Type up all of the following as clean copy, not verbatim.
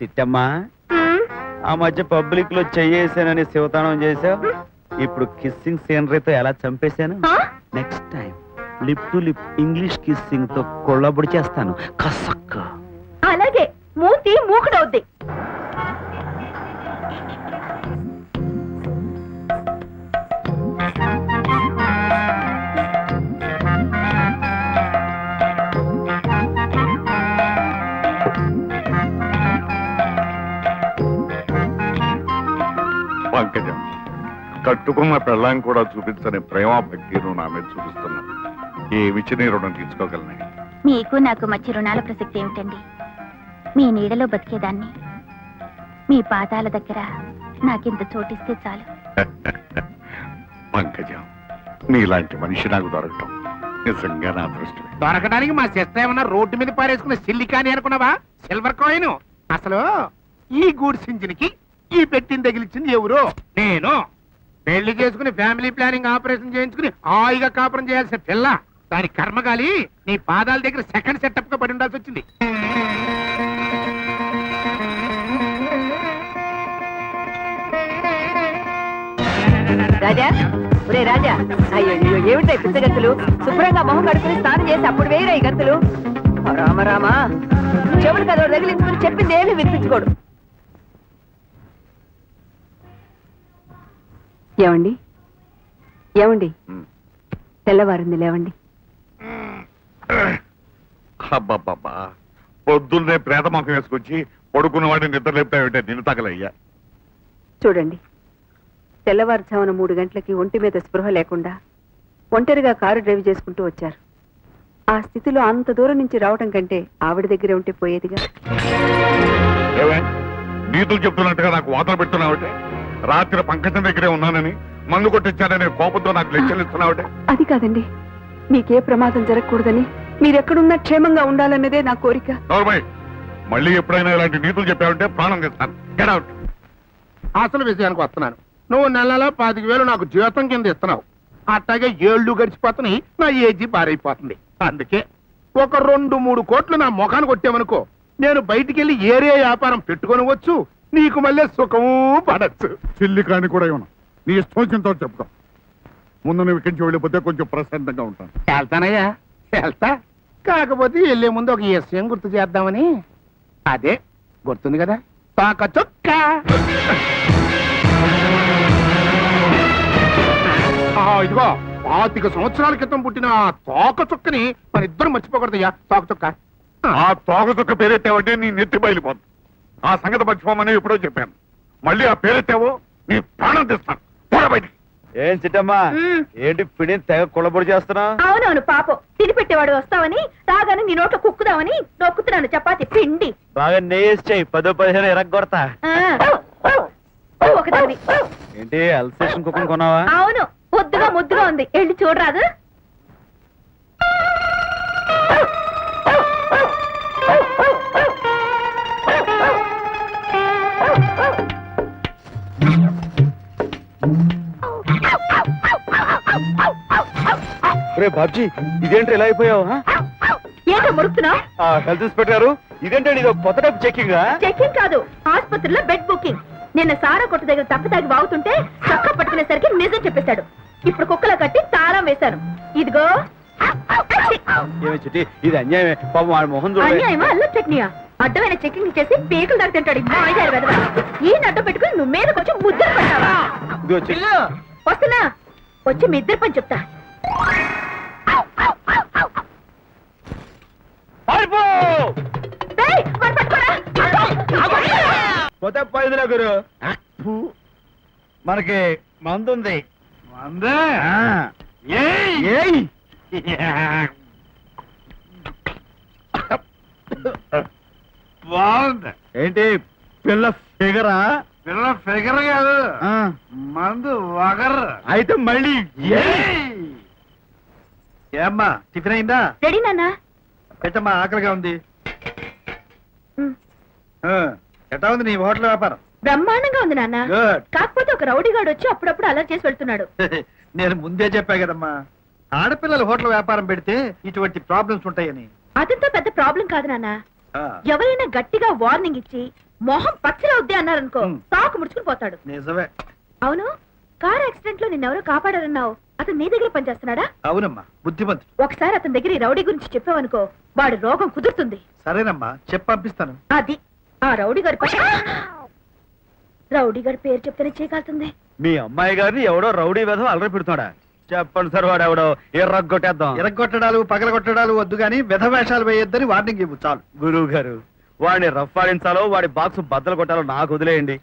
చిట్టమ్మా, ఆ మధ్య పబ్లిక్ లో చెయ్యేసానని శివతానం చేసావు. ఇప్పుడు కిస్సింగ్ సీనరీతో ఎలా చంపేశాను. Next time lip to lip English kissing తో కొల్లబొడి చేస్తాను. కసక్క. అలాగే మూతి మూకుడవుద్ది. పంకజం, కట్టుకున్న పెళ్ళాన్ని కూడా చూపించని ప్రేమ భక్తి నువ్వు నా మీద చూపిస్తున్నా. ఏ విచ్చిని రుణం తీసుకోగలనే? మీకు నాకు మధ్య రుణాల ప్రసక్తి ఏమిటండి? మీ నీడలో బతికేదాన్ని. మీ పాదాల దగ్గర నాకింత చోటిస్తే చాలు. పంకజం, నీలాంటి మనిషి నాకు దొరకటం నిజంగా నా అదృష్టమే. దొరకడానికి మా సిస్టర్ ఏమన్నా రోడ్డు మీద పారేసుకున్న సిల్లికాని అనుకున్నావా? Silver coin. అసలు ఈ గూడ్స్ ఇంజిన్ కి ఈ పెట్టిన తగిలిచ్చింది ఎవరు? నేను. పెళ్లి చేసుకుని ఫ్యామిలీ ప్లానింగ్ ఆపరేషన్ చేయించుకుని హాయిగా కాపురం చేయాల్సిన పిల్ల దాని కర్మగాలి నీ పాదాల దగ్గర సెకండ్ సెటప్ గా పడి ఉండాల్సి వచ్చింది. రాజా, ఒరే రాజా, అయ్యో ఏమిటాయి పిచ్చగత్తులు? శుభ్రంగా మొహం కడుకుని స్నానం చేసి అప్పుడు వేయరా ఈ గత్తులు. రామ రామా, చెవులు కదోడు తగిలించుకుని చెప్పింది ఏమీ వినిపించుకోడు. ఏమండి ఏమండి, తెల్లవారింది లేవండి. అబ్బబ్బబ్బా, పొద్దున్నే ప్రేతమాకం వేసుకొచ్చి పడుకున్న వాడిని నిద్ర లేపుతావేంటే? నిన్ను తగలయ్యా. చూడండి, తెల్లవారుజామున 3 గంటలకి ఒంటి మీద స్పృహ లేకుండా ఒంటరిగా కారు డ్రైవ్ చేసుకుంటూ వచ్చారు. ఆ స్థితిలో అంత దూరం నుంచి రావటం కంటే ఆవిడ దగ్గరే ఉంటే పోయేదిగా. నీతులు చెప్తున్నట్టుగా నాకు వాతలు పెడుతున్నావుటే? రాత్రి పంకజం దగ్గరే ఉన్నానని మందు కొట్టించాననే కోపంతో నాకు లెక్కలు ఇస్తున్నావుటే? అది కాదండి, మీకే ప్రమాదం జరగకూడదని, మీరెక్కడున్నా క్షేమంగా ఉండాలన్నదే నా కోరిక. మళ్ళీ ఎప్పుడైనా ఇలాంటి నీతులు చెప్పావంటే ప్రాణం తెస్తాను. Get out. అసలు విషయానికి వస్తున్నాను. నువ్వు నెలలో 25,000 నాకు జీతం కింద ఇస్తున్నావు. అట్టాగే 7 గడిచిపోతున్నాయి, నా ఏజీ పారైపోతుంది. అందుకే ఒక 2-3 కోట్లు నా ముఖాన్ని కొట్టామనుకో, నేను బయటికి వెళ్ళి ఏరియా వ్యాపారం పెట్టుకోనివచ్చు, నీకు మళ్ళీ సుఖమూ పడచ్చు. చిల్లి కాని కూడా ఇవ్వను. నీ ఇష్టం వచ్చినతో చెప్తాం. ముందు నువ్వు ఇక్కడి నుంచి వెళ్ళిపోతే కొంచెం ప్రశాంతంగా ఉంటాను. వెళ్తానయ్యా, వెళ్తా. కాకపోతే వెళ్లే ముందు ఒక విషయం గుర్తు చేద్దామని. అదే గుర్తుంది కదా, తాక చొక్క. ఇదిగో 25 సంవత్సరాల క్రితం పుట్టిన తోక చుక్కని మన ఇద్దరు మర్చిపోకూడదయ్యా. తోక చుక్క. ఆ తోక చుక్క పేరెత్తావంటే నీ నెత్తి బయలుపోతుంది. ఆ సంగతి మర్చిపోమని ఎప్పుడో చెప్పాను. మళ్ళీ ఆ పేరెత్తావో నీ ప్రాణం తెస్తాను. బయటికి. ఏం చిట్టమ్మా, ఏంటి పిడి తెగ కొల్లబొడి చేస్తున్నా? అవునవును పాపం, తిని పెట్టేవాడు వస్తావని రాగానే నీ నోట్లో కుక్కుదామని నొక్కుతున్నాను చపాతి పిండి. బాగా నెయ్యేసి చెయ్యి, 10-15 ఎరగొడతా. ఒకదాని. ఏంటి అల్సేషన్ కుక్కను కొన్నావా? అవును, ముద్దుగా ముద్దుగా ఉంది, వెళ్ళి చూడరాదు. బాబ్జీ, ఇదేంటి ఇలా అయిపోయావు? ఏంటో మురుకుతున్నావు? హెల్త్ ఇన్స్పెక్టర్ గారు, ఇదేంటండి ఇది కొత్త టైప్ చెకింగ్? చెకింగ్ కాదు, ఆసుపత్రిలో బెడ్ బుకింగ్. నిన్న సారా కొట్టు దగ్గర తప్పతాగి వాగుతుంటే చక్క పట్టుకునేసరికి నిజం చెప్పేశాడు. ఇప్పుడు కుక్కలా కట్టి తాళం వేశాను. ఇదిగో. ఇది అన్యాయమే పాపం. వాడి మొహం చూడ. అన్యాయమా అల్ల చట్నీయా? అడ్డమైన చెకింగ్ చేసి పేకులు దాకా తింటాడు ఈ అడ్డం పెట్టుకుని నువ్వు మీద కొంచెం ముద్ర పడ్డావా? వస్తున్నా, వచ్చి మీ ఇద్దరు పని చెప్తా. గురు, మనకి మందు ఉంది. బాగుంది. ఏంటి పిల్ల ఫిగరా? పిల్ల ఫిగర్ కాదు, మందు వగర్. అయితే మళ్ళీ ఏమ్మా, టిఫిన్ అయిందా? రెడీ నాన్న. పెట్టమ్మా, ఆకలిగా ఉంది. ఎట్లా ఉంది నీ హోటల్ వ్యాపారం? బ్రహ్మాండంగా ఉంది నాన్న. గుడ్. కాకపోతే ఒక రౌడీగాడు వచ్చి అప్పుడప్పుడు అలా చేసి వెళ్తున్నాడు. నేను ముందే చెప్పా కదమ్మా, ఆడపిల్లలు హోటల్ వ్యాపారం పెడితే ఇటువంటి ప్రాబ్లమ్స్ ఉంటాయని. అదంతా పెద్ద ప్రాబ్లం కాదు నాన్న. ఎవరైనా గట్టిగా వార్నింగ్ ఇచ్చి మొహం పచ్చలా వద్దే అన్నారనుకో తాకు ముడుచుకుని పోతాడు. నిజమే. అవును, కార్ యాక్సిడెంట్ లో నిన్నెవరో కాపాడారన్నావు, అతను నీ దగ్గర పనిచేస్తున్నాడా? అవునమ్మా, బుద్ధిమంతుడు. ఒకసారి అతని దగ్గర ఈ రౌడీ గురించి చెప్పావనుకో వాడి రోగం కుదురుతుంది. సరేనమ్మా, చెప్పి పంపిస్తాను. అది ఆ రౌడీ గారి రౌడీ గారి పేరు చెప్తేనే చేయగలుగుతుంది. మీ అమ్మాయి గారిని ఎవడో రౌడీ వేధం అలరి పెడుతున్నాడా? చెప్పండి సార్, వాడు ఎవడో ఎర్రగొట్టేద్దాం. ఎరగొట్టడాలు పగలగొట్టడాలు వద్దు గాని వేషాలు వేయొద్దని వార్నింగ్ ఇవ్వు చాలు. గురువు గారు, వాడిని రఫ్ ఆడించాలో వాడి బాక్స్ బద్దలు కొట్టాలో నాకు వదిలేయండి.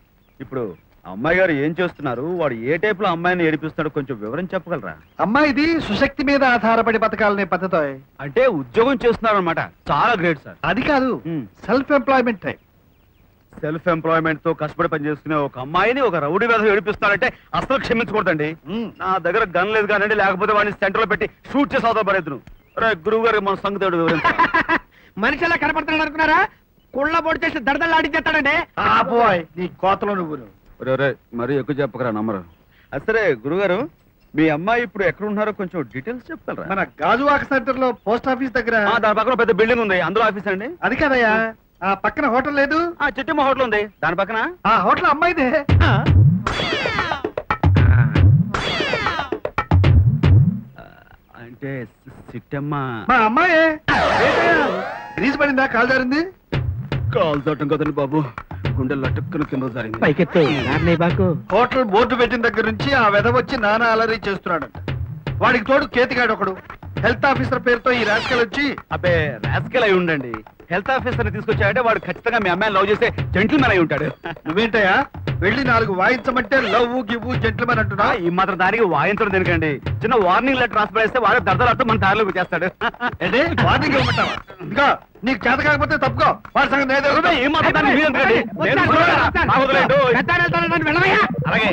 ఇప్పుడు అమ్మాయి గారు ఏం చేస్తున్నారు, వాడు ఏ టైప్ లో అమ్మాయిని ఏడిపిస్తాడో కొంచెం వివరం చెప్పగలరా? అమ్మాయిది సుశక్తి మీద ఆధారపడి బతకాలనే పద్ధతి. అంటే ఉద్యోగం చేస్తున్నారు అనమాట. చాలా గ్రేట్ సార్. అది కాదు, self employment type. Self employment తో కష్టపడి పనిచేసుకునే ఒక అమ్మాయిని ఒక రౌడీ వేధం ఏడిపిస్తారంటే అసలు క్షమించకూడదండి. నా దగ్గర గన్ లేదు కానండి, లేకపోతే వాడిని సెంటర్ లో పెట్టి షూట్ చేసి అవతల పడేద్దును. గురువు గారికి మన సంగతి మనిషి ఎలా కనపడుతున్నాడు అనుకున్నారా? కుళ్ళ పొడి చేసి దడదల్లాడించేస్తాడండి. బాయ్, నీ కోతలో నువ్వు. మరి ఎక్కువ చెప్పకరా నమ్మరు. సరే గురుగారు, మీ అమ్మాయి ఇప్పుడు ఎక్కడ ఉన్నారో కొంచెం డీటెయిల్స్ చెప్పగలరా? మన గాజువాక సెంటర్ లో పోస్ట్ ఆఫీస్ దగ్గర. దాని పక్కన పెద్ద బిల్డింగ్ ఉంది, అందులో ఆఫీస్ అండి. అది కాదయ్యా, ఆ పక్కన హోటల్ లేదు? చిట్టమ్మ హోటల్ ఉంది, దాని పక్కన. ఆ హోటల్ అమ్మాయిదే. అంటే చిట్టమ్మ మా అమ్మాయే. గ్రీస్ పడిందా? కాలు జారింది? కాల్ తోటం కదండి బాబు, గుండెలు లటుక్కున కింద జారింది. పైకెత్తు హోటల్ బోర్డు పెట్టిన దగ్గర నుంచి ఆ వెధ వచ్చి నానా అలరీ చేస్తున్నాడంట. వాడికి తోడు కేతిగాడు ఒకడు. హెల్త్ ఆఫీసర్ పేరుతో ఈ రాజకీయాలు వచ్చి. అబ్బే, రాస్కెల్ అయి ఉండండి. హెల్త్ ఆఫీసర్ ని తీసుకొచ్చాడంటే వాడు ఖచ్చితంగా మీ అమ్మాయిని లవ్ చేసే జెంటిల్మెన్ అయి ఉంటాడు. నువ్వేంటయ్యా వెళ్ళి 4 వాయించమంటే లవ్ గివ్వు జెంటిల్మెన్ అంటున్నా? ఈ మాత్రం దానికి వాయించడం దేనికండి? చిన్న వార్నింగ్ లెటర్ రాసి పడేస్తే వాడు దర్దలాడుతూ మన దారిలోకి వచ్చేస్తాడు. ఏంటి వార్నింగ్ ఇవ్వమంటావా? ఇంకా నీకు చేత కాకపోతే తప్పుకో. వాడి సంగతి నేను తెలుసు. ఈ మాత్రం దానికి మీరు ఎందుకండి? నేను చూడరా? నాకు వదిలేయండి. అలాగే.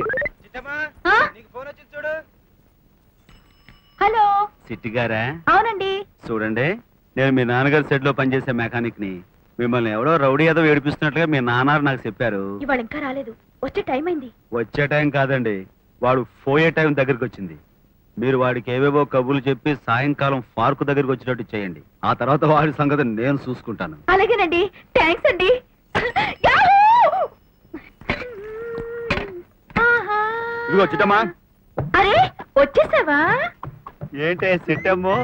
హలో సిట్టి గారా? అవునండి. చూడండి, నేను మీ నాన్నగారి సెట్ లో పనిచేసే మెకానిక్ ని. మిమ్మల్ని ఎవడో రౌడీ ఏదో ఏడిపిస్తున్నట్లుగా మీ నాన్న నాకు చెప్పారు. ఇవాళ ఇంకా రాలేదు, వచ్చే టైం అయింది. వచ్చే టైం కాదండి, వాడు పోయే టైం దగ్గరికి వచ్చింది. మీరు వాడికి ఏవేవో కబుర్లు చెప్పి సాయంకాలం పార్కు దగ్గరికి వచ్చేటట్టు చేయండి. ఆ తర్వాత వాడి సంగతి నేను చూసుకుంటాను. అలాగేనండి, థ్యాంక్స్ అండి. ఇదిగో చిట్టమ్మా. అరే వచ్చేసావా? ఏంటే చిట్టమ్మో,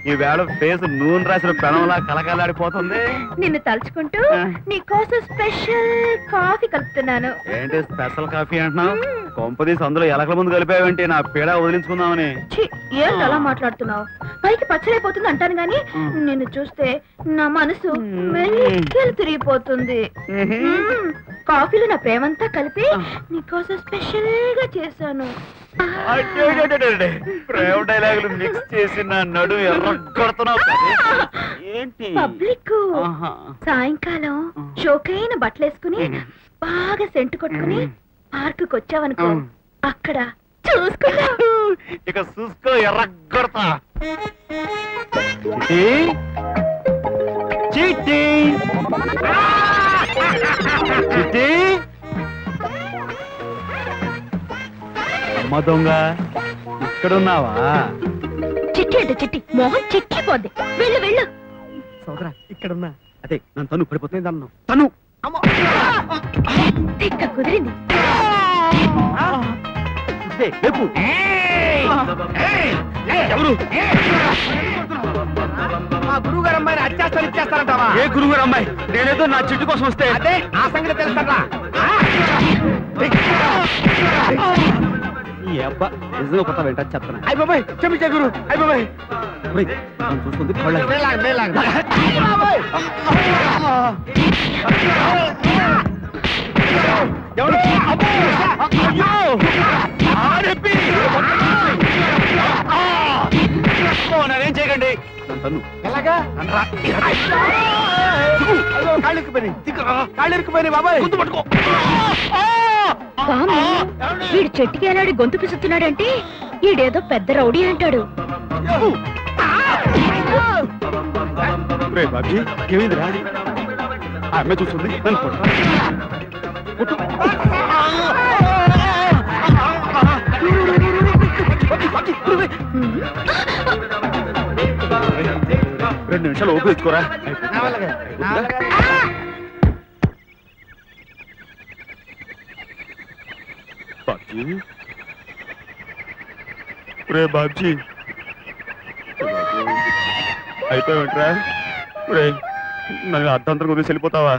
ఈ వేళ ఫేస్ నూనె రాసిన పెనంలా కలకలాడిపోతుంది. నిన్ను తలుచుకుంటూ నీకోసం స్పెషల్ కాఫీ కలుపుతున్నాను. ఏంటి స్పెషల్ కాఫీ అంటున్నావు? కొంపదీసి అందులో ఎలకల ముందు కలిపావేంటి? నా పీడ వదిలించుకుందామని. ఏంటి అలా మాట్లాడుతున్నావు? పైకి పచ్చడైపోతుంది అంటాను గాని నిన్ను చూస్తే నా మనసు మెలికలు తిరిగిపోతుంది. కాఫీలో నా ప్రేమంతా కలిపి నీకోసం స్పెషల్ గా చేశాను. ప్రేమ డైలాగులు మిక్స్ చేసి నా నడు ఎర్రగొడుతున్నావు. ఏంటి? పబ్లిక్ సాయంకాలం షోకైన బట్టలేసుకుని బాగా సెంటు కొట్టుకుని పార్కు వచ్చావనుకో, అక్కడ చూసుకున్నా. ఇక చూసుకో, ఎర్రగొడతా. చిట్టి చిట్టి, అమ్మ దొంగ, ఇక్కడున్నావా? చిట్టి అంటే చిట్టి, మొహం చిక్కిపోద్ది. వెళ్ళు వెళ్ళు. సోదరా, ఇక్కడున్నా. అదే నన్ను తను పడిపోతుంది అన్నావు. తను తిక్క కుదిరింది. ఎవరు? మా గురువు గారు అమ్మాయిని అత్యాస్తాలు ఇచ్చేస్తారంటావా? ఏ గురువు గారు అమ్మాయి? నేనేదో నా చెట్టు కోసం వస్తే. అదే ఆ సంగతి తెలుసా? ఈ అబ్బా నిజంగా కొత్త వెంట చెప్తాను. అయ్య బాబాయ్, క్షమించే గురు. అయ్య బాబాయ్, చూస్తుంది నేనేం చేయకండి. ఎలాగా? కాళ్ళు ఇరుక్కుపోయినాయి బాబాయ్. గుర్తు పట్టుకో. వామ్మో, వీడు చెట్టుకి ఎలాడి గొంతు పిసుతున్నాడంటే ఈడేదో పెద్ద రౌడీ అంటాడు. బాబీ, ఏమైందిరా? ఆ అమ్మాయి చూస్తుంది. రెండు నిమిషాలు ఓపిక తెచ్చుకోరా. బాబ్జీ రే బాబ్జీ అయిపోయావుట్రా రే నన్ను అర్ధంతరం వదిలేసి వెళ్ళిపోతావా